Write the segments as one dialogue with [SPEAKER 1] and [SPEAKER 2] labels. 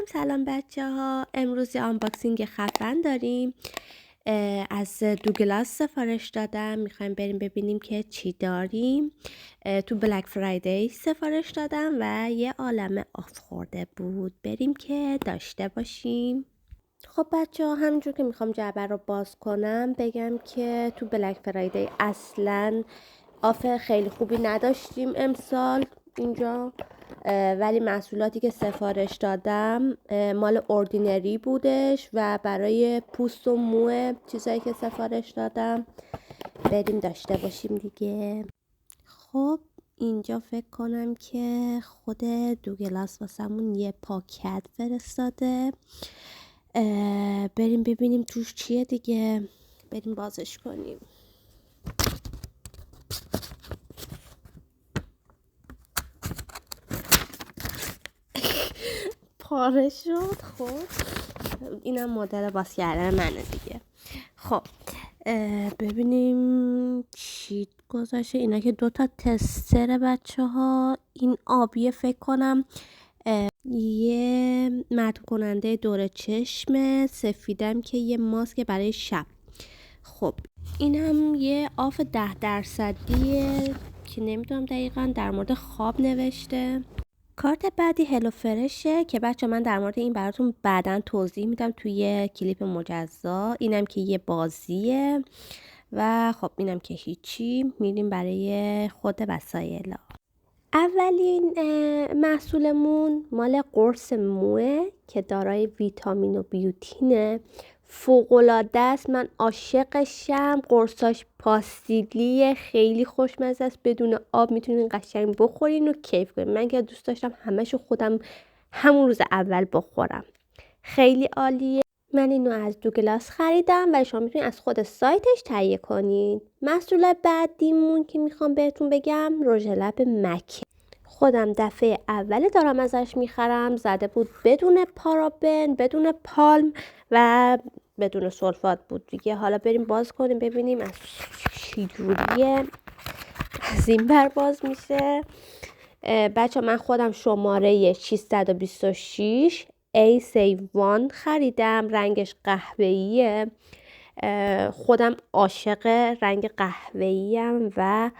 [SPEAKER 1] سلام بچه ها. امروز یه آنباکسینگ خفن داریم. از دوگلاس سفارش دادم. میخوایم بریم ببینیم که چی داریم. تو بلک فرایدی سفارش دادم و یه عالمه آف خورده بود. بریم که داشته باشیم. خب بچه ها، همونجور که میخوام جعبه رو باز کنم بگم که تو بلک فرایدی اصلا آف خیلی خوبی نداشتیم امسال اینجا، ولی محصولاتی که سفارش دادم مال اوردینری بودش و برای پوست و مو چیزایی که سفارش دادم بریم داشته باشیم دیگه. خب اینجا فکر کنم که خود دوگلاس واسمون یه پاکت فرستاده. بریم ببینیم توش چیه دیگه. بریم بازش کنیم. پاره شد. خب اینم مدل باز کردن منه دیگه. خب ببینیم چی گذاشته. اینا که دوتا تستر بچه ها. این آبیه فکر کنم یه مرطوب کننده دور چشم، سفیدم که یه ماسک برای شب. خب اینم یه آف 10% که نمیدونم دقیقا در مورد خواب نوشته. کارت بعدی هلو فرشه که بچه من در مورد این براتون بعداً توضیح میدم توی کلیپ مجزا. اینم که یه بازیه و خب اینم که هیچی. میریم برای خود وسایل. اولین محصولمون مال قرص موه که دارای ویتامین و بیوتینه. فوق‌العاده است، من عاشقشم. قرصاش پاستیلیه، خیلی خوشمزه است، بدون آب میتونین قشنگ بخورین و کیف کنین. من که دوست داشتم همه‌شو خودم همون روز اول بخورم. خیلی عالیه. من اینو از دوگلاس خریدم و شما میتونین از خود سایتش تهیه کنین. محصول بعدیمون که میخوام بهتون بگم رژ لب مک. خودم دفعه اول دارم ازش میخرم. زده بود بدون پارابن، بدون پالم و بدون سولفات بود دیگه. حالا بریم باز کنیم ببینیم از چی جوریه. از این بر باز میشه. بچه من خودم شماره 626 A1 خریدم. رنگش قهوه‌ایه. خودم عاشق رنگ قهوه‌ایم و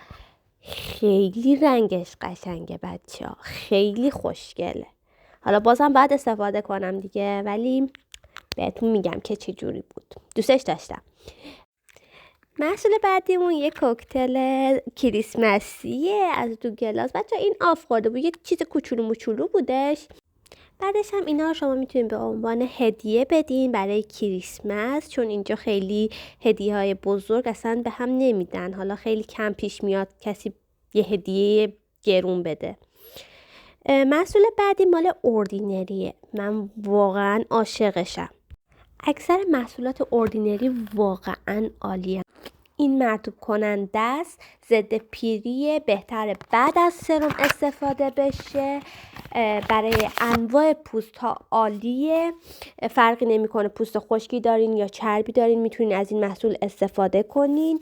[SPEAKER 1] خیلی رنگش قشنگه بچه ها، خیلی خوشگله. حالا بازم باید استفاده کنم دیگه، ولی بهتون میگم که چه جوری بود. دوستش داشتم. محصول بعدیمون یه کوکتل کریسمسیه از دوگلاس. بچه این آف خورده بود، یه چیز کوچولو موچولو بودش. بعدش هم اینا رو شما میتونید به عنوان هدیه بدین برای کریسمس، چون اینجا خیلی هدیه های بزرگ اصلا به هم نمیدن. حالا خیلی کم پیش میاد کسی یه هدیه گرون بده. محصول بعدی مال اوردینریه. من واقعا عاشقشم. اکثر محصولات اوردینری واقعا عالیه. این مرطوب کننده است، ضد پیریه، بهتره بعد از سرم استفاده بشه. برای انواع پوست ها عالیه. فرقی نمیکنه پوست خشکی دارین یا چربی دارین، میتونین از این محصول استفاده کنین.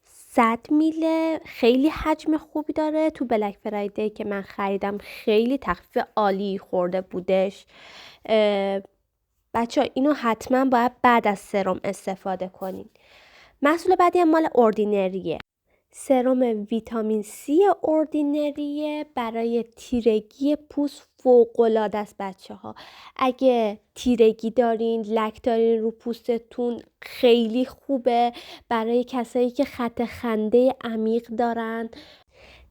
[SPEAKER 1] 100 میله، خیلی حجم خوبی داره. تو بلک فرایدی که من خریدم خیلی تخفیف عالی خورده بودش. بچه اینو حتما باید بعد از سرم استفاده کنین. محصول بعدی هم مال اوردینریه. سرم ویتامین سی اوردینریه برای تیرگی پوست. فوق‌العاده است بچه ها. اگه تیرگی دارین، لک دارین رو پوستتون، خیلی خوبه. برای کسایی که خط خنده عمیق دارن.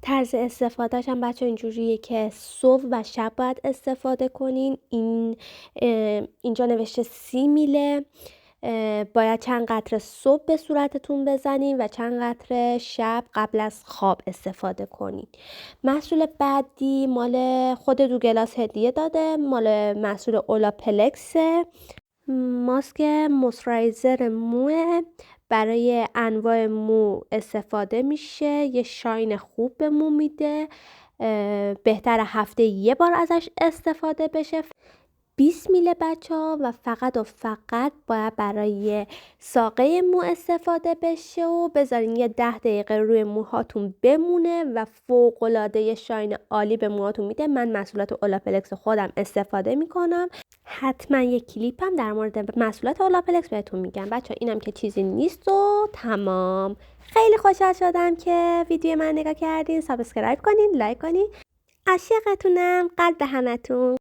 [SPEAKER 1] طرز استفادهش هم بچه اینجوریه که صبح و شب باید استفاده کنین. اینجا نوشته 30 میله. باید چند قطره صبح به صورتتون بزنین و چند قطره شب قبل از خواب استفاده کنین. محصول بعدی مال خود دوگلاس هدیه داده. مال محصول اولاپلکسه. ماسک موسترایزر موه، برای انواع مو استفاده میشه. یه شاین خوب به مو میده. بهتره هفته یه بار ازش استفاده بشه. 20 میله بچه‌ها و فقط باید برای ساقه مو استفاده بشه و بذارین یه 10 دقیقه روی موهاتون بمونه و فوق‌العاده شاین عالی به موهاتون میده. من محصولات اولاپلکس خودم استفاده میکنم. حتما یه کلیپم در مورد محصولات اولاپلکس بهتون میگم. بچه‌ها اینم که چیزی نیست و تمام. خیلی خوشحال شدم که ویدیو من نگاه کردین. سابسکرایب کنین، لایک کنین. عاشقتونم. قلب به همتون.